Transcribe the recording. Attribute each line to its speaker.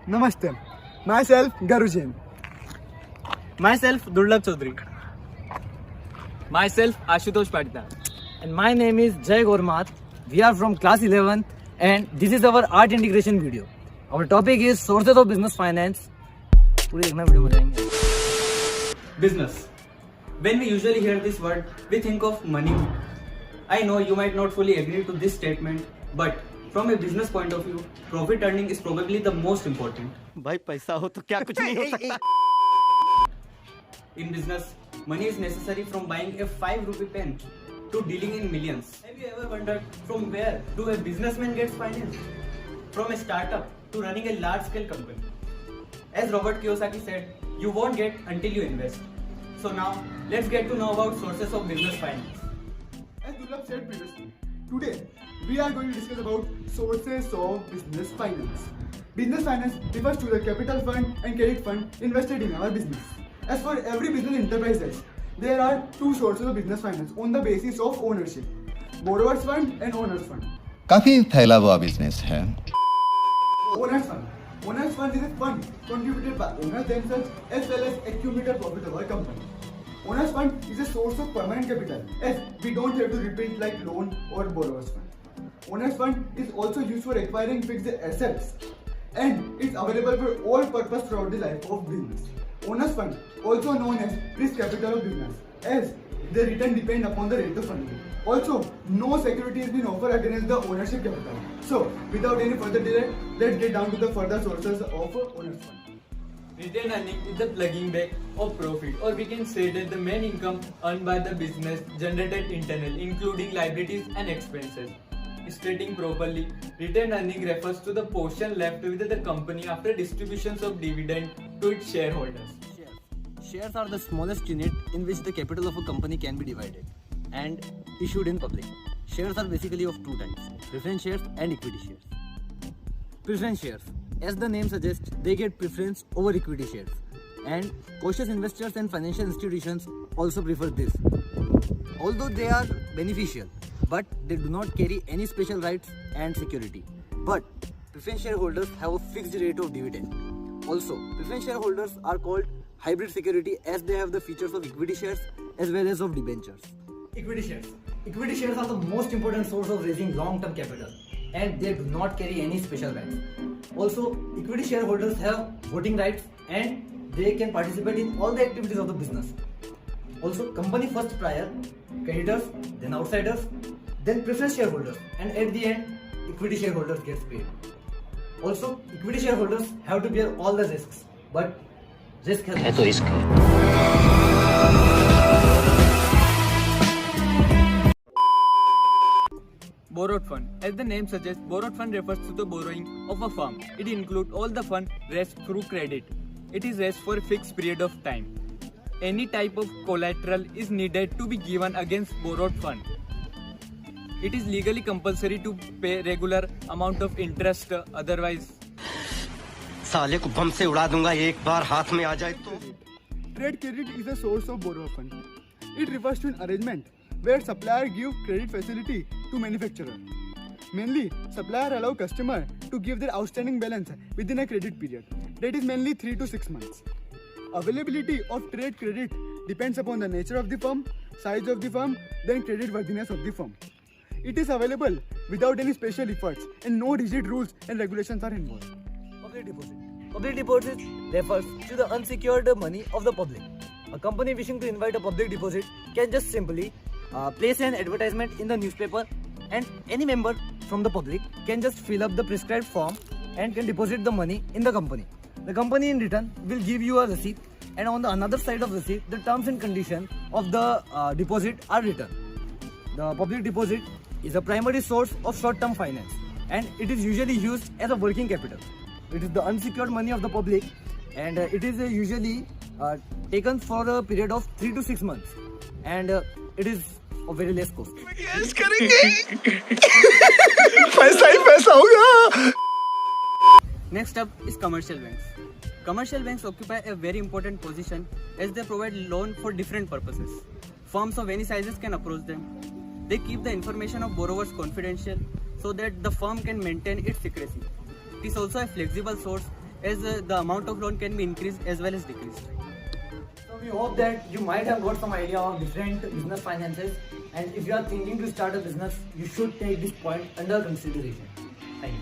Speaker 1: Namaste. Myself, Garu Jain.
Speaker 2: Myself, Durlab Chaudhary.
Speaker 3: Myself, Ashutosh Patidar.
Speaker 4: And my name is Jay Gormat. We are from class 11 and this is our art integration video. Our topic is sources of business finance. पूरे देखना video में जाएंगे.
Speaker 2: Business. When we usually hear this word, we think of money. I know you might not fully agree to this statement, but from a business point of view, profit earning is probably the most important.
Speaker 3: भाई पैसा हो तो क्या कुछ नहीं हो सकता.
Speaker 2: In business, money is necessary from buying a 5 rupee pen to dealing in millions. Have you ever wondered from where do a businessman get finance? From a startup to running a large-scale company. As Robert Kiyosaki said, you won't get until you invest. So now, let's get to know about sources of business finance.
Speaker 1: As Dulab said previously, today we are going to discuss about sources of business finance. Business finance refers to the capital fund and credit fund invested in our business. As for every business enterprises, there are two sources of business finance on the basis of ownership: borrowers fund and owners fund.
Speaker 5: काफी फैला हुआ business है.
Speaker 1: Owners fund. Owners fund is a fund contributed by owners themselves as well as accumulated profit of our company. Owners fund is a source of permanent capital as we don't have to repeat like loan or borrowers fund. Owners fund is also used for acquiring fixed assets and it's available for all purpose throughout the life of business. Owners fund, also known as risk capital of business, as the return depend upon the rate of funding. Also, no security has been offered against the ownership capital. So, without any further delay, let's get down to the further sources of owners fund.
Speaker 2: Retained earning is the plugging back of profit, or we can say that the main income earned by the business generated internally, including liabilities and expenses. Stating properly, retained earning refers to the portion left with the company after distributions of dividend to its shareholders.
Speaker 4: Shares are the smallest unit in which the capital of a company can be divided and issued in public. Shares are basically of two types: preference shares and equity shares. Preference shares, as the name suggests, they get preference over equity shares, and cautious investors and financial institutions also prefer this. Although they are beneficial, but they do not carry any special rights and security. But preference shareholders have a fixed rate of dividend. Also, preference shareholders are called hybrid security as they have the features of equity shares as well as of debentures. Equity shares. Equity shares are the most important source of raising long-term capital and they do not carry any special rights. Also, equity shareholders have voting rights and they can participate in all the activities of the business. Also, company first prior, creditors, then outsiders, then preference shareholders, and at the end, equity shareholders gets paid. Also, equity shareholders have to bear all the risks, but risk है तो risk है.
Speaker 3: Borrowed fund. As the name suggests, borrowed fund refers to the borrowing of a firm. It includes all the fund raised through credit. It is raised for a fixed period of time. Any type of collateral is needed to be given against borrowed fund. It is legally compulsory to pay regular amount of interest, otherwise
Speaker 6: साले को बम से उड़ा दूंगा एक बार हाथ में आ जाए तो.
Speaker 1: Trade credit is a source of borrower fund. It refers to an arrangement where supplier give credit facility to manufacturer. Mainly, supplier allow customer to give their outstanding balance within a credit period. That is mainly 3 to 6 months. Availability of trade credit depends upon the nature of the firm, size of the firm, then credit worthiness of the firm. It is available without any special efforts and no rigid rules and regulations are involved.
Speaker 4: Public deposit. Public deposit refers to the unsecured money of the public. A company wishing to invite a public deposit can just simply place an advertisement in the newspaper and any member from the public can just fill up the prescribed form and can deposit the money in the company. The company in return will give you a receipt and on the another side of the receipt, the terms and conditions of the deposit are written. The public deposit is a primary source of short-term finance and it is usually used as a working capital. It is the unsecured money of the public and it is usually taken for a period of 3 to 6 months and it is of very less cost.
Speaker 1: Yes, पैसा ही पैसा होगा.
Speaker 2: Next up is commercial banks. Commercial banks occupy a very important position as they provide loan for different purposes. Firms of any sizes can approach them. They keep the information of borrowers confidential so that the firm can maintain its secrecy. It is also a flexible source as the amount of loan can be increased as well as decreased.
Speaker 4: So we hope that you might have got some idea of different business finances, and if you are thinking to start a business, you should take this point under consideration. Thank you.